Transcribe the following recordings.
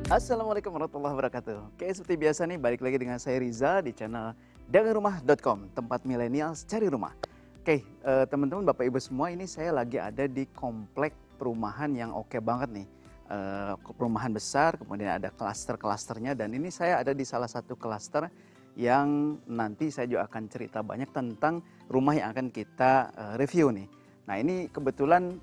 Assalamualaikum warahmatullahi wabarakatuh. Oke, seperti biasa nih, balik lagi dengan saya Riza di channel dagangrumah.com, tempat milenials cari rumah. Oke, teman-teman, Bapak Ibu semua, ini saya lagi ada di komplek perumahan yang oke banget nih. Perumahan besar, kemudian ada klaster-klasternya, dan ini saya ada di salah satu klaster yang nanti saya juga akan cerita banyak tentang rumah yang akan kita review nih. Nah, ini kebetulan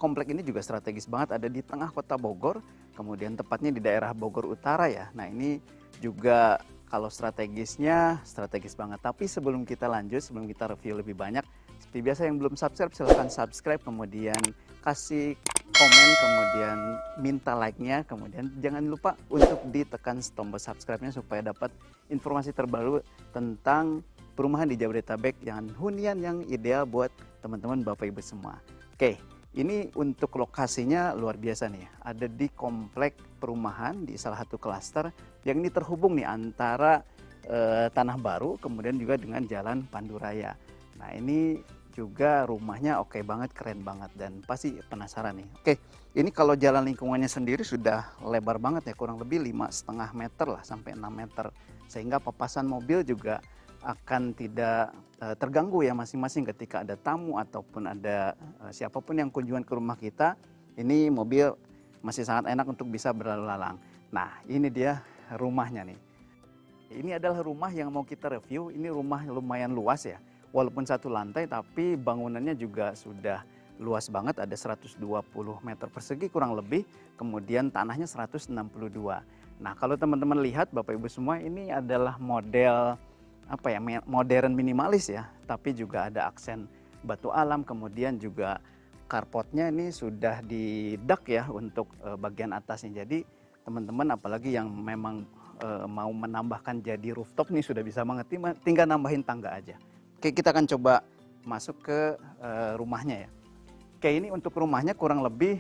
komplek ini juga strategis banget, ada di tengah kota Bogor, kemudian tepatnya di daerah Bogor Utara ya. Nah, ini juga kalau strategisnya strategis banget. Tapi sebelum kita lanjut, sebelum kita review lebih banyak, seperti biasa yang belum subscribe silahkan subscribe, kemudian kasih komen, kemudian minta like-nya, kemudian jangan lupa untuk ditekan tombol subscribe-nya supaya dapat informasi terbaru tentang perumahan di Jabodetabek yang hunian yang ideal buat teman-teman Bapak Ibu semua. Oke. Ini untuk lokasinya luar biasa nih, ada di komplek perumahan di salah satu klaster yang ini terhubung nih antara Tanah Baru kemudian juga dengan Jalan Panduraya. Nah, ini juga rumahnya oke banget, keren banget, dan pasti penasaran nih. Oke, ini kalau jalan lingkungannya sendiri sudah lebar banget ya, kurang lebih 5,5 meter lah sampai 6 meter, sehingga papasan mobil juga akan tidak terganggu ya masing-masing ketika ada tamu ataupun ada siapapun yang kunjungan ke rumah kita. Ini mobil masih sangat enak untuk bisa berlalu lalang. Nah, ini dia rumahnya nih. Ini adalah rumah yang mau kita review. Ini rumah lumayan luas ya. Walaupun satu lantai tapi bangunannya juga sudah luas banget. Ada 120 meter persegi kurang lebih. Kemudian tanahnya 162. Nah, kalau teman-teman lihat Bapak Ibu semua, ini adalah model apa ya, modern minimalis ya, tapi juga ada aksen batu alam, kemudian juga carportnya ini sudah di-dak ya untuk bagian atasnya. Jadi teman-teman apalagi yang memang mau menambahkan jadi rooftop nih sudah bisa banget, tinggal nambahin tangga aja. Oke, kita akan coba masuk ke rumahnya ya. Oke, ini untuk rumahnya kurang lebih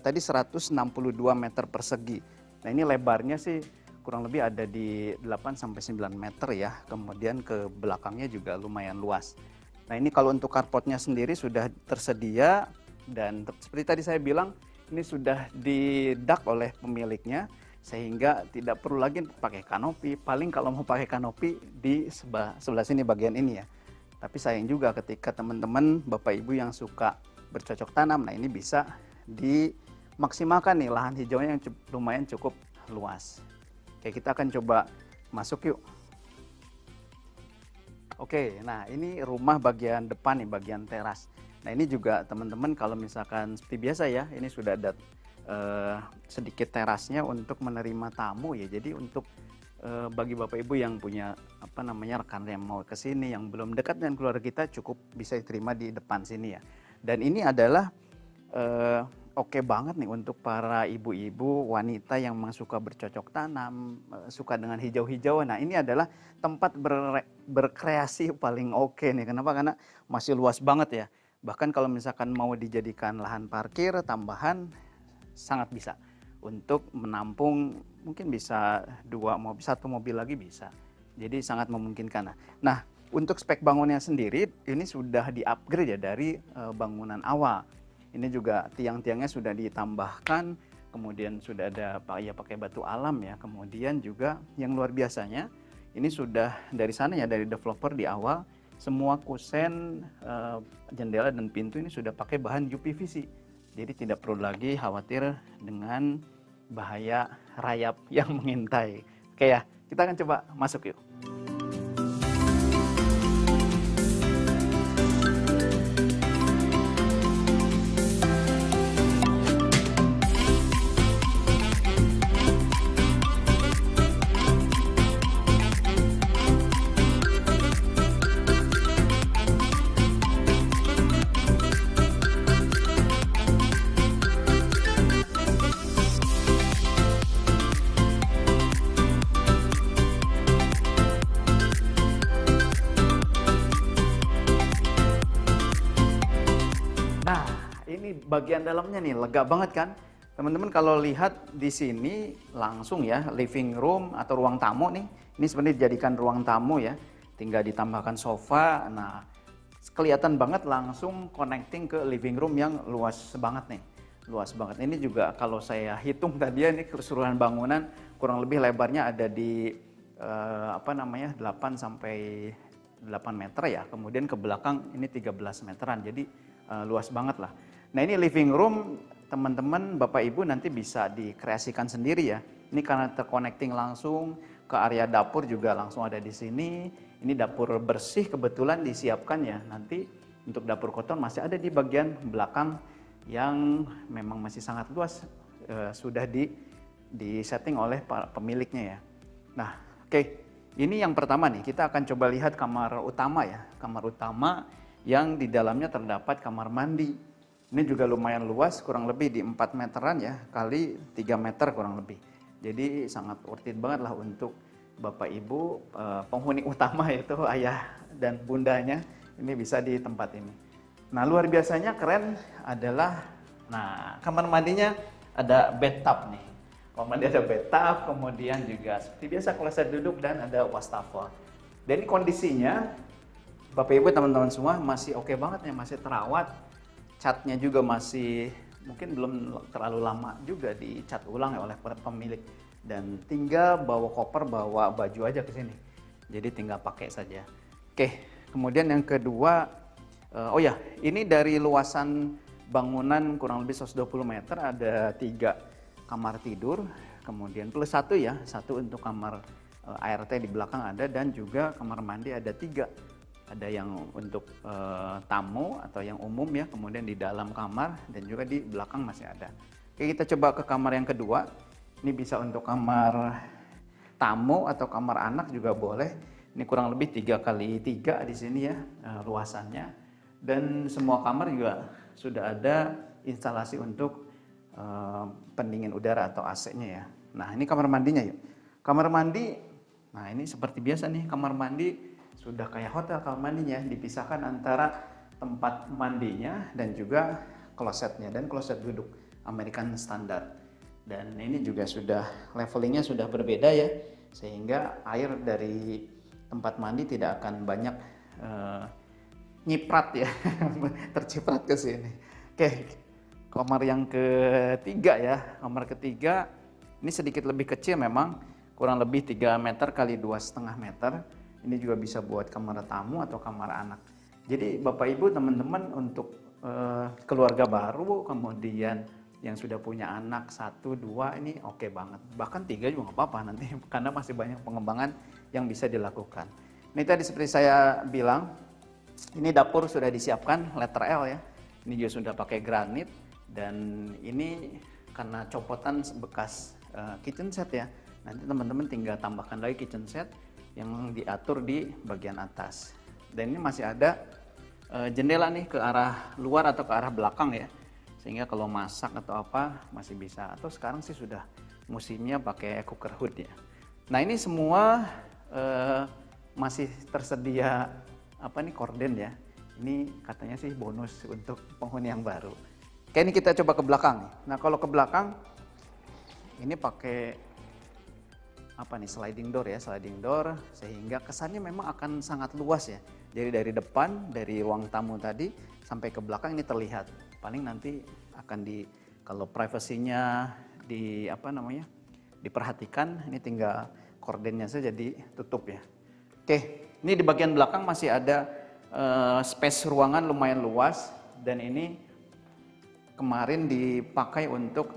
tadi 162 meter persegi. Nah, ini lebarnya sih kurang lebih ada di 8-9 meter ya, kemudian ke belakangnya juga lumayan luas. Nah, ini kalau untuk carportnya sendiri sudah tersedia, dan seperti tadi saya bilang ini sudah di-dak oleh pemiliknya sehingga tidak perlu lagi pakai kanopi. Paling kalau mau pakai kanopi di sebelah sini bagian ini ya. Tapi sayang juga ketika teman-teman Bapak Ibu yang suka bercocok tanam, nah ini bisa dimaksimalkan nih lahan hijaunya yang lumayan cukup luas. Oke, kita akan coba masuk yuk. Oke, nah ini rumah bagian depan nih, bagian teras. Nah, ini juga teman-teman kalau misalkan seperti biasa ya, ini sudah ada sedikit terasnya untuk menerima tamu ya. Jadi untuk bagi Bapak Ibu yang punya rekan yang mau ke sini yang belum dekat dengan keluarga kita, cukup bisa diterima di depan sini ya. Dan ini adalah oke banget nih untuk para ibu-ibu wanita yang memang suka bercocok tanam, suka dengan hijau-hijauan. Nah, ini adalah tempat berkreasi paling oke nih. Kenapa? Karena masih luas banget ya. Bahkan kalau misalkan mau dijadikan lahan parkir tambahan, sangat bisa untuk menampung, mungkin bisa satu mobil lagi bisa. Jadi sangat memungkinkan. Nah, untuk spek bangunnya sendiri ini sudah di-upgrade ya dari bangunan awal. Ini juga tiang-tiangnya sudah ditambahkan, kemudian sudah ada pakai batu alam ya. Kemudian juga yang luar biasanya, ini sudah dari sana ya, dari developer di awal, semua kusen, jendela dan pintu ini sudah pakai bahan UPVC. Jadi tidak perlu lagi khawatir dengan bahaya rayap yang mengintai. Oke ya, kita akan coba masuk yuk. Ini bagian dalamnya nih, lega banget kan? Teman-teman kalau lihat di sini langsung ya, living room atau ruang tamu nih. Ini sebenarnya dijadikan ruang tamu ya. Tinggal ditambahkan sofa. Nah, kelihatan banget langsung connecting ke living room yang luas banget nih. luas banget. Ini juga kalau saya hitung tadi ya, ini keseluruhan bangunan kurang lebih lebarnya ada di 8 sampai 8 meter ya. Kemudian ke belakang ini 13 meteran. Jadi luas banget lah. Nah, ini living room teman-teman, Bapak Ibu nanti bisa dikreasikan sendiri ya. Ini karena terconnecting langsung ke area dapur juga langsung ada di sini. Ini dapur bersih kebetulan disiapkan ya. Nanti untuk dapur kotor masih ada di bagian belakang yang memang masih sangat luas, sudah di-setting oleh pemiliknya ya. Nah, oke. Ini yang pertama nih, kita akan coba lihat kamar utama ya. Kamar utama yang di dalamnya terdapat kamar mandi. Ini juga lumayan luas, kurang lebih di 4 meteran ya, kali 3 meter kurang lebih. Jadi sangat worth it banget lah untuk Bapak Ibu, penghuni utama yaitu ayah dan bundanya, ini bisa di tempat ini. Nah, luar biasanya keren adalah, nah, kamar mandinya ada bathtub nih. Kamar mandi ada bathtub, kemudian juga seperti biasa kloset duduk dan ada wastafel. Dan ini kondisinya, Bapak Ibu teman-teman semua masih oke banget ya, masih terawat. Catnya juga masih mungkin belum terlalu lama juga dicat ulang ya oleh pemilik. Dan tinggal bawa koper, bawa baju aja ke sini. Jadi tinggal pakai saja. Oke, kemudian yang kedua, oh ya, ini dari luasan bangunan kurang lebih 120 meter, ada 3 kamar tidur, kemudian plus 1 ya, 1 untuk kamar ART di belakang ada, dan juga kamar mandi ada 3. Ada yang untuk tamu atau yang umum ya, kemudian di dalam kamar dan juga di belakang masih ada. Oke, kita coba ke kamar yang kedua. Ini bisa untuk kamar tamu atau kamar anak juga boleh. Ini kurang lebih 3 kali 3 di sini ya luasannya. Dan semua kamar juga sudah ada instalasi untuk pendingin udara atau AC-nya ya. Nah, ini kamar mandinya yuk. Kamar mandi, nah ini seperti biasa nih, kamar mandi sudah kayak hotel kamar mandinya, dipisahkan antara tempat mandinya dan juga klosetnya, dan kloset duduk American Standard. Dan ini juga sudah levelingnya sudah berbeda ya, sehingga air dari tempat mandi tidak akan banyak nyiprat ya, terciprat ke sini. Oke. Kamar yang ketiga ya, kamar ketiga ini sedikit lebih kecil memang, kurang lebih 3 meter kali 2,5 meter. Ini juga bisa buat kamar tamu atau kamar anak. Jadi Bapak Ibu teman-teman untuk keluarga baru, kemudian yang sudah punya anak 1, 2 ini oke banget. Bahkan 3 juga nggak apa-apa nanti karena masih banyak pengembangan yang bisa dilakukan. Ini tadi seperti saya bilang, ini dapur sudah disiapkan letter L ya. Ini juga sudah pakai granit. Dan ini karena copotan bekas kitchen set ya, nanti teman-teman tinggal tambahkan lagi kitchen set yang diatur di bagian atas. Dan ini masih ada jendela nih ke arah luar atau ke arah belakang ya, sehingga kalau masak atau apa masih bisa. Atau sekarang sih sudah musimnya pakai cooker hood ya. Nah, ini semua masih tersedia korden ya. Ini katanya sih bonus untuk penghuni yang baru. Oke, ini kita coba ke belakang. Nah, kalau ke belakang ini pakai sliding door ya, sliding door, sehingga kesannya memang akan sangat luas ya. Jadi dari depan, dari ruang tamu tadi sampai ke belakang ini terlihat. Paling nanti akan kalau privasinya diperhatikan, ini tinggal kordennya saja ditutup ya. Oke, ini di bagian belakang masih ada space ruangan lumayan luas, dan ini kemarin dipakai untuk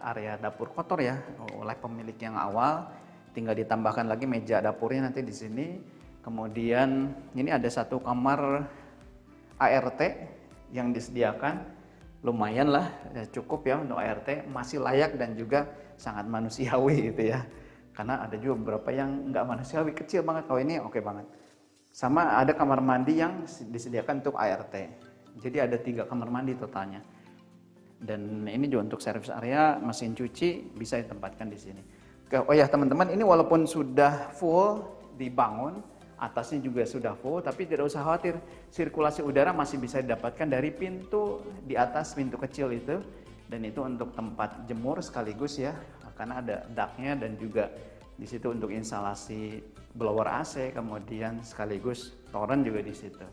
area dapur kotor ya oleh pemilik yang awal. Tinggal ditambahkan lagi meja dapurnya nanti di sini. Kemudian ini ada 1 kamar ART yang disediakan, lumayan lah, cukup ya untuk ART, masih layak dan juga sangat manusiawi gitu ya. Karena ada juga beberapa yang nggak manusiawi, kecil banget. Oh, ini oke banget. Sama ada kamar mandi yang disediakan untuk ART. Jadi ada 3 kamar mandi totalnya. Dan ini juga untuk service area, mesin cuci bisa ditempatkan di sini. Oh ya teman-teman, ini walaupun sudah full dibangun, atasnya juga sudah full, tapi tidak usah khawatir, sirkulasi udara masih bisa didapatkan dari pintu di atas, pintu kecil itu. Dan itu untuk tempat jemur sekaligus ya, karena ada ductnya, dan juga di situ untuk instalasi blower AC, kemudian sekaligus toren juga di situ.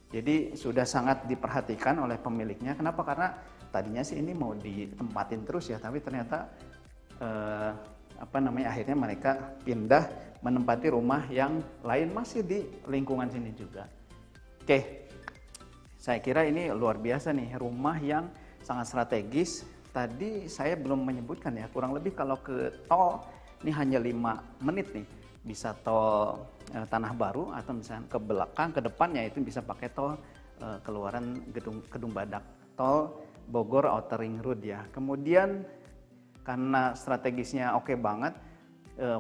Jadi sudah sangat diperhatikan oleh pemiliknya. Kenapa? Karena tadinya sih ini mau ditempatin terus ya, tapi ternyata akhirnya mereka pindah menempati rumah yang lain masih di lingkungan sini juga. Oke, saya kira ini luar biasa nih, rumah yang sangat strategis. Tadi saya belum menyebutkan ya, kurang lebih kalau ke tol ini hanya 5 menit nih, bisa tol Tanah Baru, atau misalnya ke belakang, ke depannya itu bisa pakai tol keluaran Kedung Badak, tol Bogor Outer Ring Road ya. Kemudian karena strategisnya oke banget,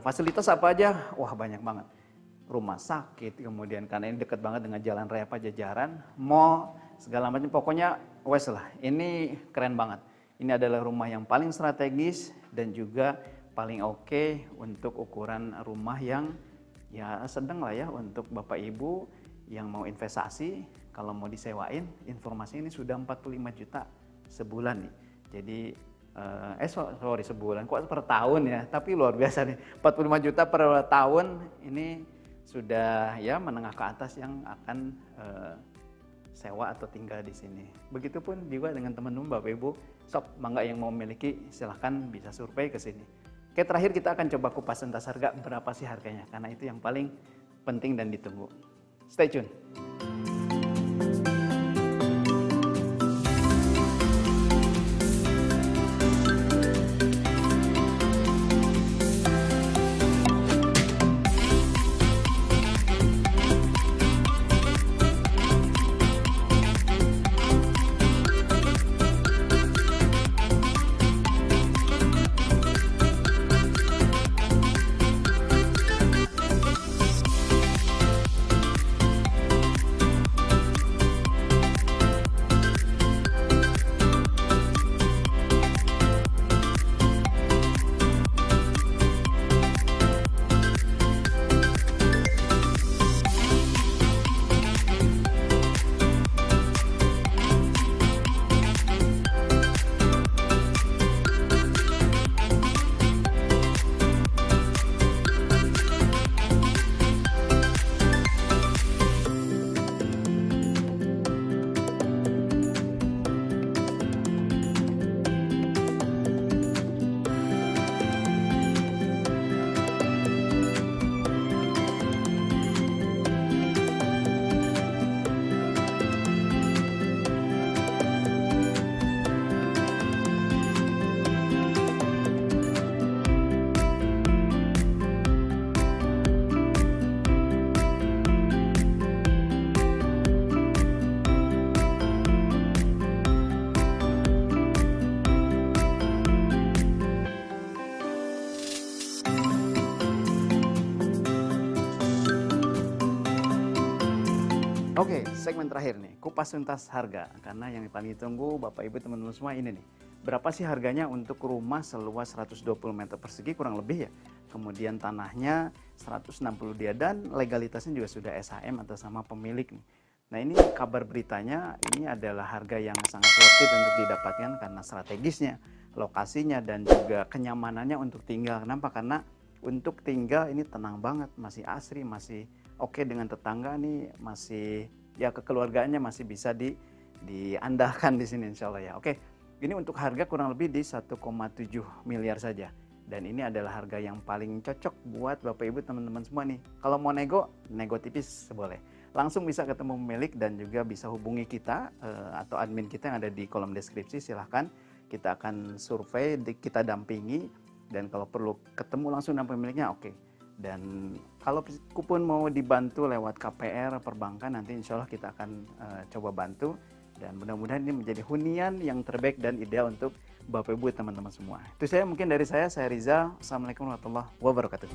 fasilitas apa aja? Wah, banyak banget. Rumah sakit, kemudian karena ini dekat banget dengan Jalan Raya Pajajaran, mall, segala macam. Pokoknya wes lah, ini keren banget. Ini adalah rumah yang paling strategis dan juga paling oke untuk ukuran rumah yang ya sedang lah ya, untuk Bapak Ibu yang mau investasi. Kalau mau disewain, informasi ini sudah 45 juta sebulan nih. Jadi sebulan, kok per tahun ya, tapi luar biasa nih, 45 juta per tahun, ini sudah ya menengah ke atas yang akan sewa atau tinggal di sini. Begitupun juga dengan teman-teman Bapak Ibu, sok mangga yang mau memiliki silahkan bisa survei ke sini. Oke, terakhir kita akan coba kupas tuntas harga, berapa sih harganya, karena itu yang paling penting dan ditunggu. Stay tune. Oke, segmen terakhir nih, kupas tuntas harga. Karena yang paling ditunggu Bapak Ibu teman-teman semua ini nih. Berapa sih harganya untuk rumah seluas 120 meter persegi kurang lebih ya. Kemudian tanahnya 160 dia dan legalitasnya juga sudah SHM atau sama pemilik nih. Nah, ini kabar beritanya, ini adalah harga yang sangat worth it untuk didapatkan karena strategisnya, lokasinya dan juga kenyamanannya untuk tinggal. Kenapa? Karena untuk tinggal ini tenang banget, masih asri, masih oke dengan tetangga nih, masih ya kekeluargaannya masih bisa diandalkan di sini insya Allah ya. Oke, ini untuk harga kurang lebih di 1,7 miliar saja. Dan ini adalah harga yang paling cocok buat Bapak Ibu teman-teman semua nih. Kalau mau nego tipis boleh. Langsung bisa ketemu pemilik dan juga bisa hubungi kita atau admin kita yang ada di kolom deskripsi. Silahkan, kita akan survei, kita dampingi. Dan kalau perlu ketemu langsung dengan pemiliknya, oke. Dan kalau kupon mau dibantu lewat KPR perbankan, nanti insya Allah kita akan coba bantu. Dan mudah-mudahan ini menjadi hunian yang terbaik dan ideal untuk Bapak Ibu teman-teman semua. Itu saya mungkin dari saya Riza. Assalamualaikum warahmatullahi wabarakatuh.